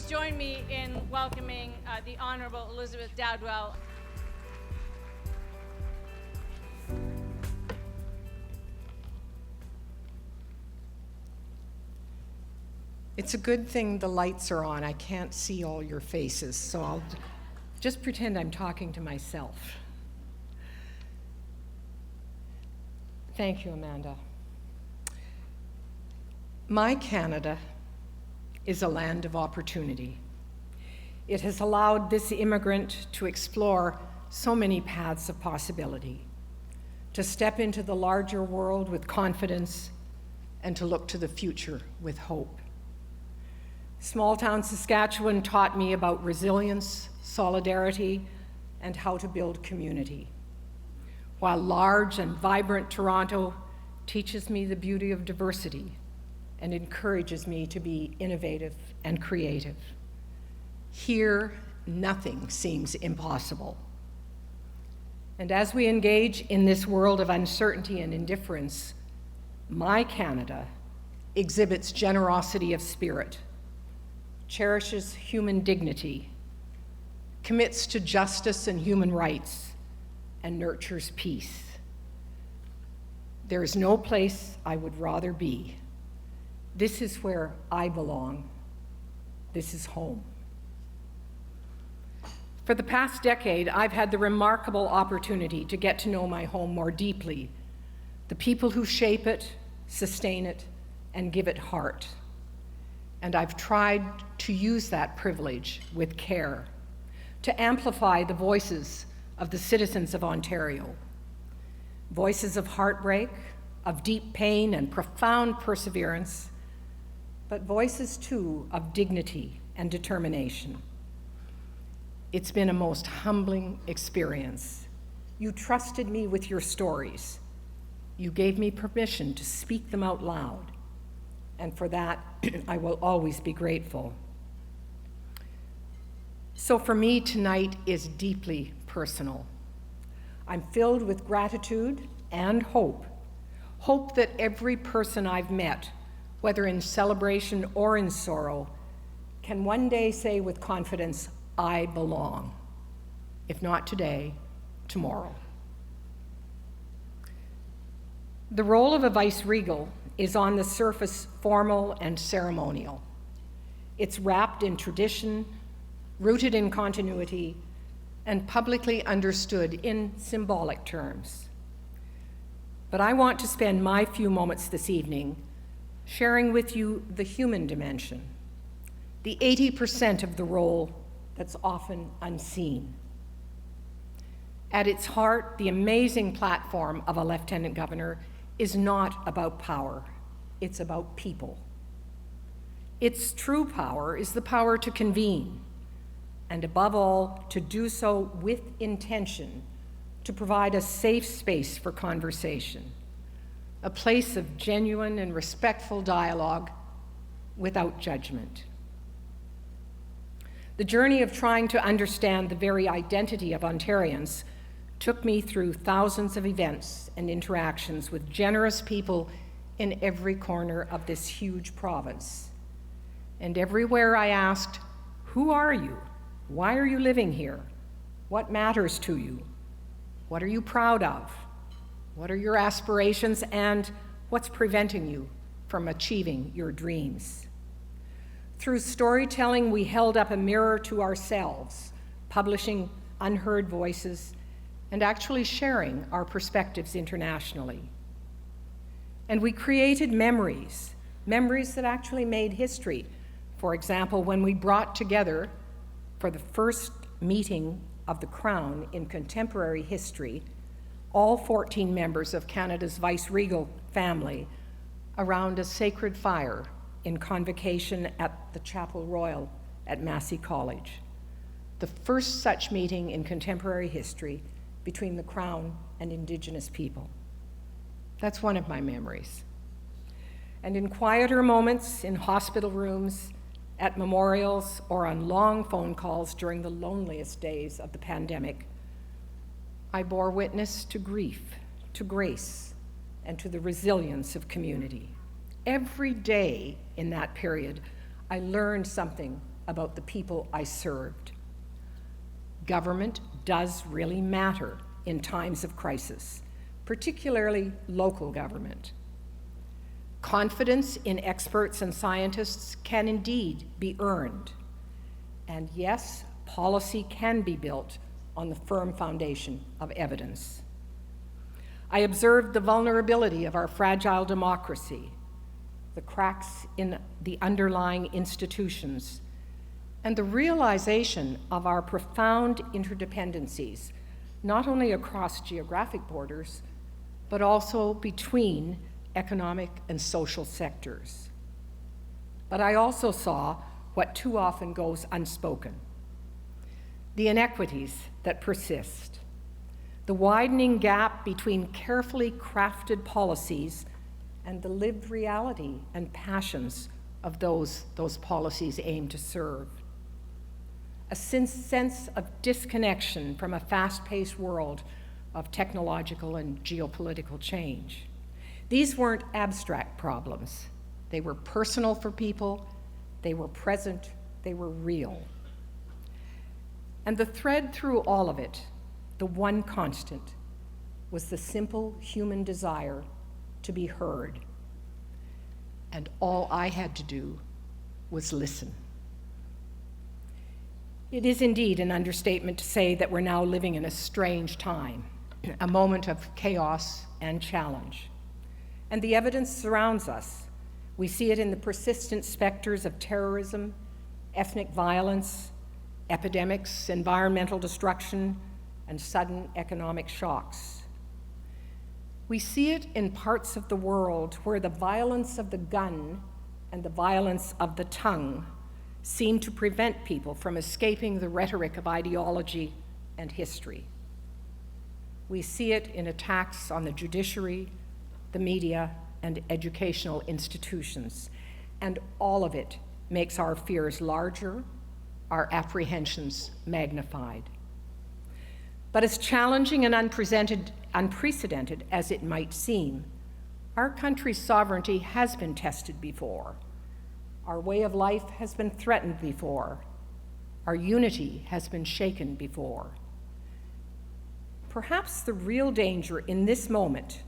join me in welcoming the Honourable Elizabeth Dowdeswell. It's a good thing the lights are on. I can't see all your faces, so I'll just pretend I'm talking to myself. Thank you, Amanda. My Canada is a land of opportunity. It has allowed this immigrant to explore so many paths of possibility, to step into the larger world with confidence, and to look to the future with hope. Small-town Saskatchewan taught me about resilience, solidarity, and how to build community, while large and vibrant Toronto teaches me the beauty of diversity and encourages me to be innovative and creative. Here, nothing seems impossible. And as we engage in this world of uncertainty and indifference, my Canada exhibits generosity of spirit, cherishes human dignity, commits to justice and human rights, and nurtures peace. There is no place I would rather be. This is where I belong. This is home. For the past decade, I've had the remarkable opportunity to get to know my home more deeply, the people who shape it, sustain it, and give it heart. And I've tried to use that privilege with care to amplify the voices of the citizens of Ontario, voices of heartbreak, of deep pain and profound perseverance, but voices too of dignity and determination. It's been a most humbling experience. You trusted me with your stories. You gave me permission to speak them out loud, and for that, I will always be grateful. So for me, tonight is deeply personal. I'm filled with gratitude and hope. Hope that every person I've met, whether in celebration or in sorrow, can one day say with confidence, I belong. If not today, tomorrow. The role of a vice-regal is on the surface formal and ceremonial. It's wrapped in tradition, rooted in continuity, and publicly understood in symbolic terms. But I want to spend my few moments this evening sharing with you the human dimension, the 80% of the role that's often unseen. At its heart, the amazing platform of a lieutenant governor is not about power, it's about people. Its true power is the power to convene, and above all, to do so with intention, to provide a safe space for conversation, a place of genuine and respectful dialogue without judgment. The journey of trying to understand the very identity of Ontarians took me through thousands of events and interactions with generous people in every corner of this huge province. And everywhere I asked, who are you? Why are you living here? What matters to you? What are you proud of? What are your aspirations, and what's preventing you from achieving your dreams? Through storytelling, we held up a mirror to ourselves, publishing unheard voices and actually sharing our perspectives internationally. And we created memories that actually made history. For example, when we brought together for the first meeting of the Crown in contemporary history, all 14 members of Canada's vice-regal family around a sacred fire in convocation at the Chapel Royal at Massey College, the first such meeting in contemporary history between the Crown and Indigenous people. That's one of my memories. And in quieter moments, in hospital rooms, at memorials, or on long phone calls during the loneliest days of the pandemic, I bore witness to grief, to grace, and to the resilience of community. Every day in that period, I learned something about the people I served. Government does really matter in times of crisis, particularly local government. Confidence in experts and scientists can indeed be earned. And yes, policy can be built on the firm foundation of evidence. I observed the vulnerability of our fragile democracy, the cracks in the underlying institutions, and the realization of our profound interdependencies, not only across geographic borders, but also between economic and social sectors. But I also saw what too often goes unspoken: the inequities that persist, the widening gap between carefully crafted policies and the lived reality and passions of those policies aim to serve. A sense of disconnection from a fast-paced world of technological and geopolitical change. These weren't abstract problems. They were personal for people, they were present, they were real. And the thread through all of it, the one constant, was the simple human desire to be heard. And all I had to do was listen. It is indeed an understatement to say that we're now living in a strange time, a moment of chaos and challenge. And the evidence surrounds us. We see it in the persistent specters of terrorism, ethnic violence, epidemics, environmental destruction, and sudden economic shocks. We see it in parts of the world where the violence of the gun and the violence of the tongue seem to prevent people from escaping the rhetoric of ideology and history. We see it in attacks on the judiciary, the media, and educational institutions, and all of it makes our fears larger, our apprehensions magnified. But as challenging and unprecedented as it might seem, our country's sovereignty has been tested before. Our way of life has been threatened before. Our unity has been shaken before. Perhaps the real danger in this moment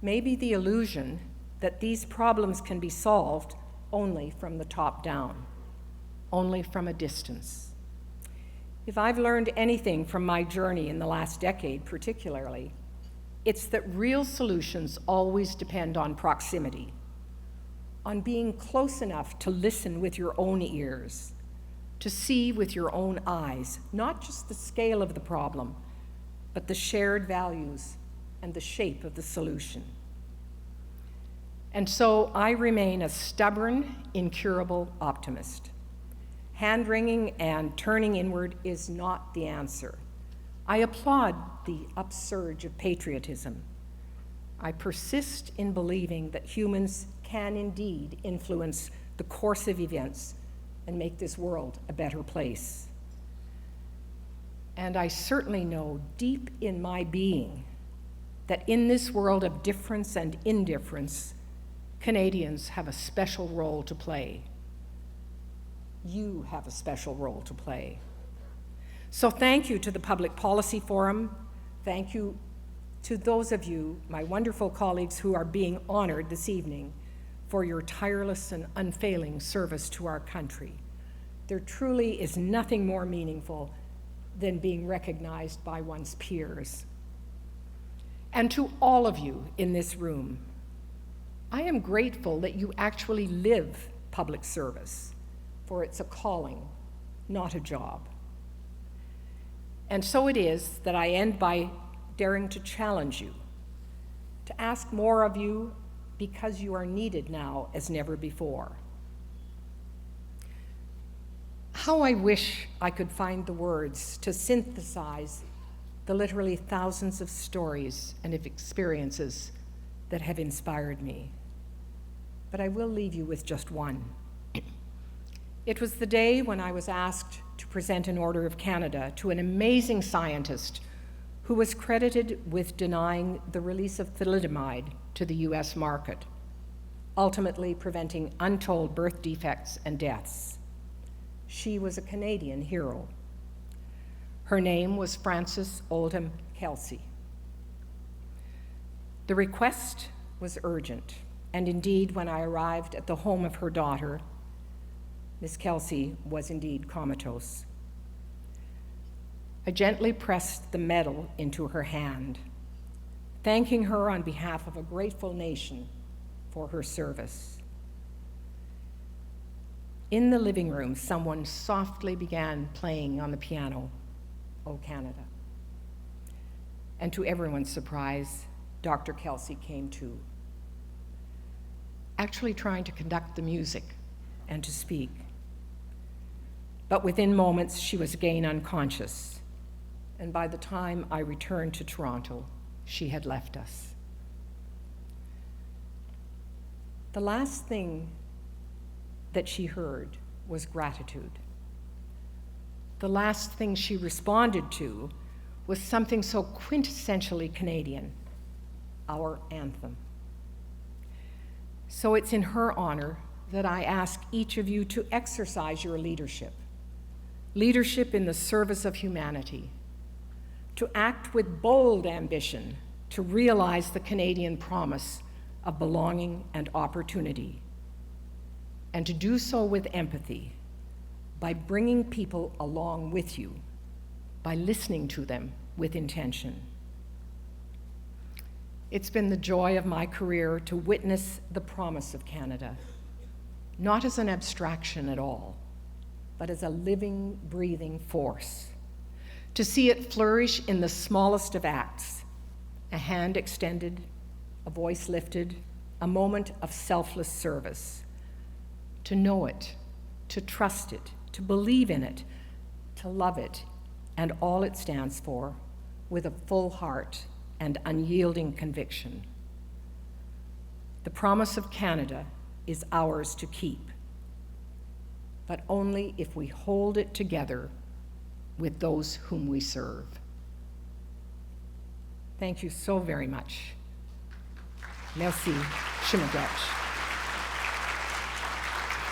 may be the illusion that these problems can be solved only from the top down, only from a distance. If I've learned anything from my journey in the last decade particularly, it's that real solutions always depend on proximity, on being close enough to listen with your own ears, to see with your own eyes, not just the scale of the problem, but the shared values and the shape of the solution. And so I remain a stubborn, incurable optimist. Hand-wringing and turning inward is not the answer. I applaud the upsurge of patriotism. I persist in believing that humans can indeed influence the course of events and make this world a better place. And I certainly know deep in my being that in this world of difference and indifference, Canadians have a special role to play. You have a special role to play. So thank you to the Public Policy Forum. Thank you to those of you, my wonderful colleagues who are being honored this evening, for your tireless and unfailing service to our country. There truly is nothing more meaningful than being recognized by one's peers. And to all of you in this room, I am grateful that you actually live public service, for it's a calling, not a job. And so it is that I end by daring to challenge you, to ask more of you because you are needed now as never before. How I wish I could find the words to synthesize the literally thousands of stories and of experiences that have inspired me. But I will leave you with just one. It was the day when I was asked to present an Order of Canada to an amazing scientist who was credited with denying the release of thalidomide to the US market, ultimately preventing untold birth defects and deaths. She was a Canadian hero. Her name was Frances Oldham Kelsey. The request was urgent, and indeed, when I arrived at the home of her daughter, Miss Kelsey was indeed comatose. I gently pressed the medal into her hand, thanking her on behalf of a grateful nation for her service. In the living room, someone softly began playing on the piano, "O Canada." And to everyone's surprise, Dr. Kelsey came too, actually trying to conduct the music and to speak. But within moments, she was again unconscious, and by the time I returned to Toronto, she had left us. The last thing that she heard was gratitude. The last thing she responded to was something so quintessentially Canadian, our anthem. So it's in her honor that I ask each of you to exercise your leadership in the service of humanity, to act with bold ambition to realize the Canadian promise of belonging and opportunity, and to do so with empathy by bringing people along with you, by listening to them with intention. It's been the joy of my career to witness the promise of Canada, not as an abstraction at all, but as a living, breathing force, to see it flourish in the smallest of acts, a hand extended, a voice lifted, a moment of selfless service, to know it, to trust it, to believe in it, to love it and all it stands for with a full heart and unyielding conviction. The promise of Canada is ours to keep, but only if we hold it together with those whom we serve. Thank you so very much. Merci. Je me gâche.